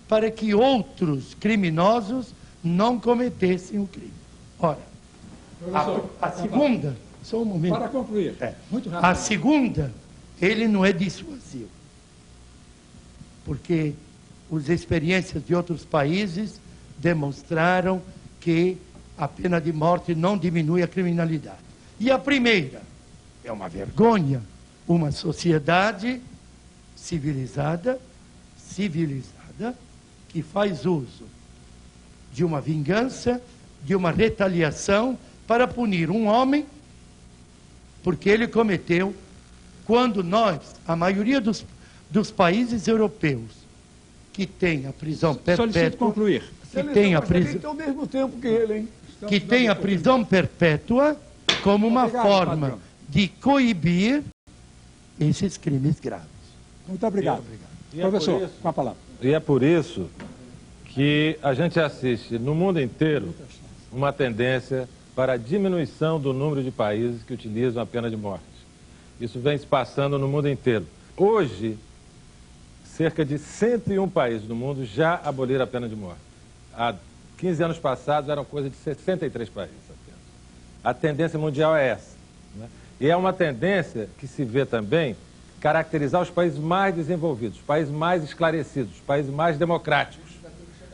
para que outros criminosos não cometessem o crime. Ora, a segunda, só um momento. Para concluir, muito rápido. A segunda, ele não é dissuasivo. Porque as experiências de outros países demonstraram que a pena de morte não diminui a criminalidade. E a primeira, é uma vergonha, uma sociedade civilizada, que faz uso de uma vingança, de uma retaliação para punir um homem, porque ele cometeu, quando a maioria dos países europeus que tem a prisão perpétua... Solicito concluir. Que tem a prisão... Tem o mesmo tempo que ele, hein? Que tem a prisão perpétua como uma forma de coibir esses crimes graves. Muito obrigado. Professor, com a palavra. E é por isso que a gente assiste no mundo inteiro uma tendência para a diminuição do número de países que utilizam a pena de morte. Isso vem se passando no mundo inteiro. Hoje, cerca de 101 países do mundo já aboliram a pena de morte. Há 15 anos passados eram coisa de 63 países apenas. A tendência mundial é essa, né? E é uma tendência que se vê também caracterizar os países mais desenvolvidos, os países mais esclarecidos, os países mais democráticos.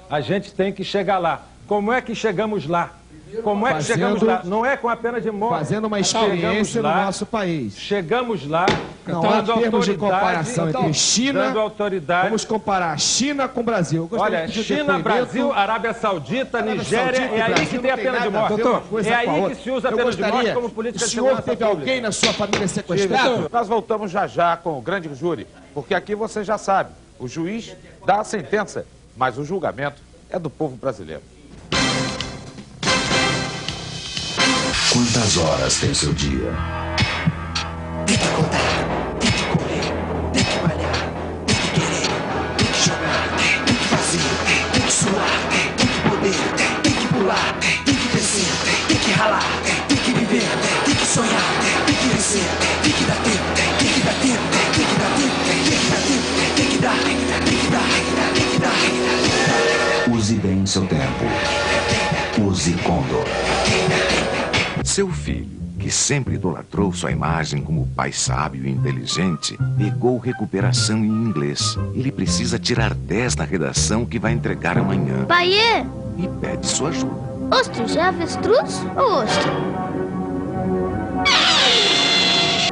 A gente tem que chegar lá. Como é que chegamos lá? Como é que chegamos lá? Não é com a pena de morte. Fazendo uma experiência no nosso país. Chegamos lá. Não há termos de comparação entre China. Dando autoridade. Vamos comparar China com o Brasil. Olha, China, Brasil, Arábia Saudita, Nigéria, é aí que tem a pena de morte. É aí que se usa a pena de morte como política de segurança pública. O senhor teve alguém na sua família sequestrado? Nós voltamos já já com o grande júri, porque aqui você já sabe, o juiz dá a sentença, mas o julgamento é do povo brasileiro. Quantas horas tem seu dia? Tem que acordar, tem que comer, tem que malhar, tem que querer, tem que jogar, tem que fazer, tem que suar, tem que poder, tem que pular, tem que crescer, tem que ralar, tem que viver, tem que sonhar, tem que vencer, tem que dar tempo, tem que dar tempo, tem que dar tempo, tem que dar tempo, tem que dar, tem que dar, tem que dar. Use bem seu tempo. Use Condor. Seu filho, que sempre idolatrou sua imagem como pai sábio e inteligente, pegou recuperação em inglês. Ele precisa tirar 10 na redação que vai entregar amanhã. Paiê! E pede sua ajuda. Ostro é avestruz ou ostro?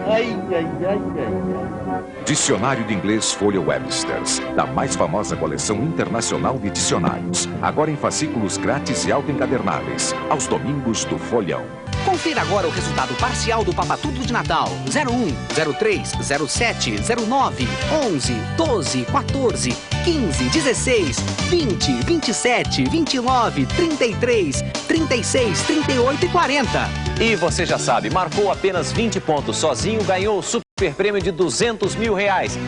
Ai, ai, ai, ai. Dicionário de Inglês Folha Webster's, da mais famosa coleção internacional de dicionários. Agora em fascículos grátis e autoencadernáveis. Aos domingos do Folhão. Confira agora o resultado parcial do Papatudo de Natal. 01, 03, 07, 09, 11, 12, 14, 15, 16, 20, 27, 29, 33, 36, 38 e 40. E você já sabe, marcou apenas 20 pontos sozinho, ganhou o super prêmio de R$200 mil.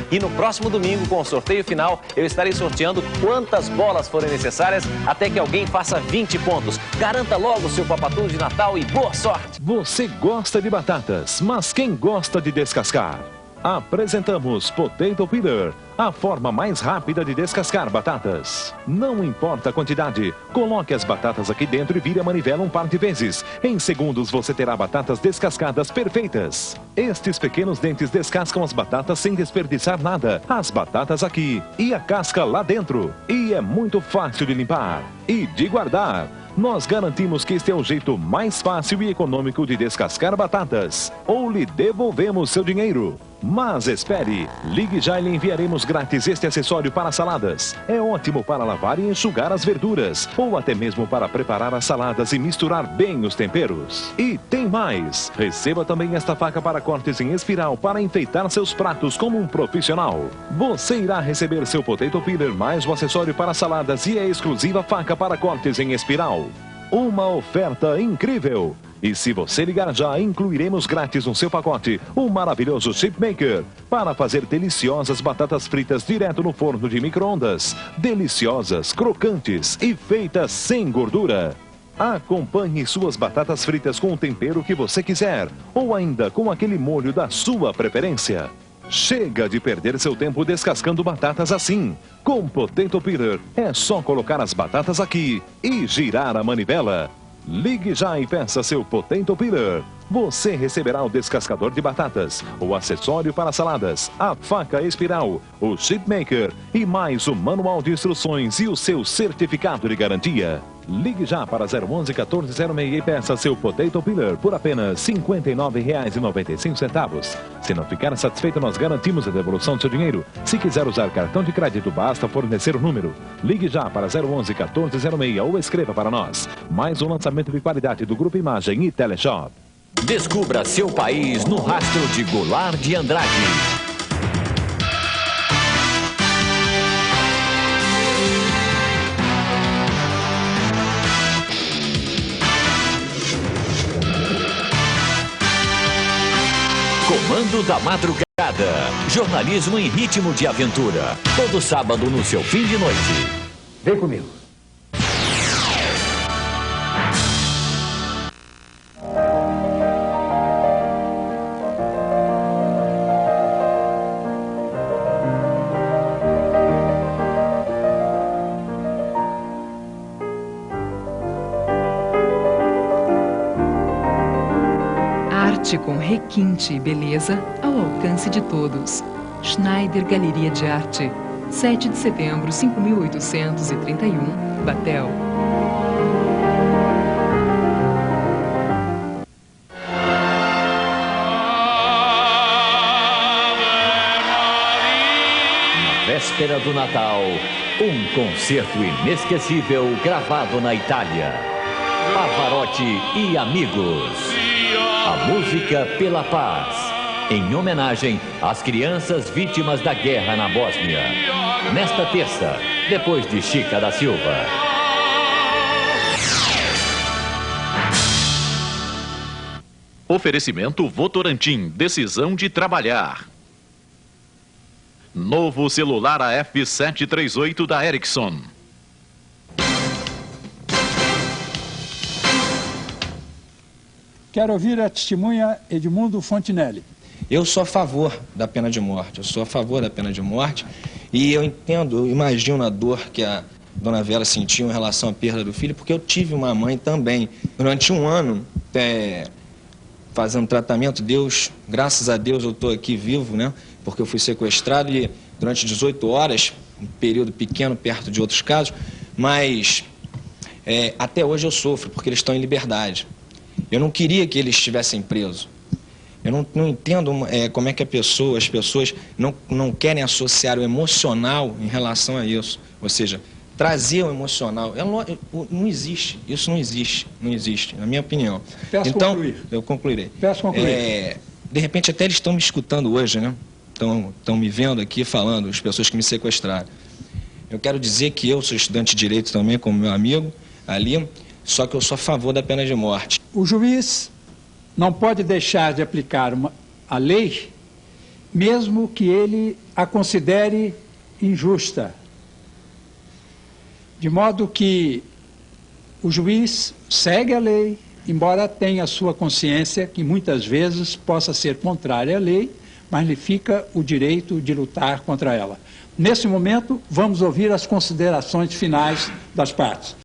E no próximo domingo, com o sorteio final, eu estarei sorteando quantas bolas forem necessárias até que alguém faça 20 pontos. Garanta logo o seu Papatudo de Natal e boa sorte! Você gosta de batatas, mas quem gosta de descascar? Apresentamos Potato Peeler, a forma mais rápida de descascar batatas. Não importa a quantidade, coloque as batatas aqui dentro e vire a manivela um par de vezes. Em segundos você terá batatas descascadas perfeitas. Estes pequenos dentes descascam as batatas sem desperdiçar nada. As batatas aqui e a casca lá dentro. E é muito fácil de limpar e de guardar. Nós garantimos que este é o jeito mais fácil e econômico de descascar batatas. Ou lhe devolvemos seu dinheiro. Mas espere, ligue já e lhe enviaremos grátis este acessório para saladas. É ótimo para lavar e enxugar as verduras, ou até mesmo para preparar as saladas e misturar bem os temperos. E tem mais! Receba também esta faca para cortes em espiral para enfeitar seus pratos como um profissional. Você irá receber seu Potato Peeler mais o acessório para saladas e a exclusiva faca para cortes em espiral. Uma oferta incrível! E se você ligar já, incluiremos grátis no seu pacote um maravilhoso Chip Maker para fazer deliciosas batatas fritas direto no forno de micro-ondas. Deliciosas, crocantes e feitas sem gordura. Acompanhe suas batatas fritas com o tempero que você quiser ou ainda com aquele molho da sua preferência. Chega de perder seu tempo descascando batatas assim. Com Potato Peeler é só colocar as batatas aqui e girar a manivela. Ligue já e peça seu Potato Peeler. Você receberá o descascador de batatas, o acessório para saladas, a faca espiral, o Chip Maker e mais o manual de instruções e o seu certificado de garantia. Ligue já para 011 1406 e peça seu Potato Peeler por apenas R$ 59,95. Se não ficar satisfeito, nós garantimos a devolução do seu dinheiro. Se quiser usar cartão de crédito, basta fornecer o número. Ligue já para 011 1406 ou escreva para nós. Mais um lançamento de qualidade do Grupo Imagem e Teleshop. Descubra seu país no rastro de Goulart de Andrade. Comando da Madrugada. Jornalismo em ritmo de aventura. Todo sábado no seu fim de noite. Vem comigo. Arte com requinte e beleza ao alcance de todos. Schneider Galeria de Arte, 7 de setembro, 5831, Batel. Na véspera do Natal, um concerto inesquecível gravado na Itália. Pavarotti e Amigos. A música pela paz, em homenagem às crianças vítimas da guerra na Bósnia. Nesta terça, depois de Chica da Silva. Oferecimento Votorantim, decisão de trabalhar. Novo celular AF738 da Ericsson. Quero ouvir a testemunha Edmundo Fontinelli. Eu sou a favor da pena de morte, e eu entendo, eu imagino a dor que a dona Vera sentiu em relação à perda do filho, porque eu tive uma mãe também. Durante um ano, fazendo tratamento, graças a Deus eu estou aqui vivo, né? Porque eu fui sequestrado e durante 18 horas, um período pequeno perto de outros casos, mas até hoje eu sofro, porque eles estão em liberdade. Eu não queria que eles estivessem presos. Eu não entendo como é que as pessoas não querem associar o emocional em relação a isso. Ou seja, trazer o emocional. Não existe. Isso não existe. Não existe, na minha opinião. Peço concluir. Eu concluirei. Peço concluir. De repente até eles estão me escutando hoje, né? Estão me vendo aqui falando, as pessoas que me sequestraram. Eu quero dizer que eu sou estudante de Direito também, como meu amigo ali, só que eu sou a favor da pena de morte. O juiz não pode deixar de aplicar a lei, mesmo que ele a considere injusta. De modo que o juiz segue a lei, embora tenha a sua consciência que muitas vezes possa ser contrária à lei, mas lhe fica o direito de lutar contra ela. Nesse momento, vamos ouvir as considerações finais das partes.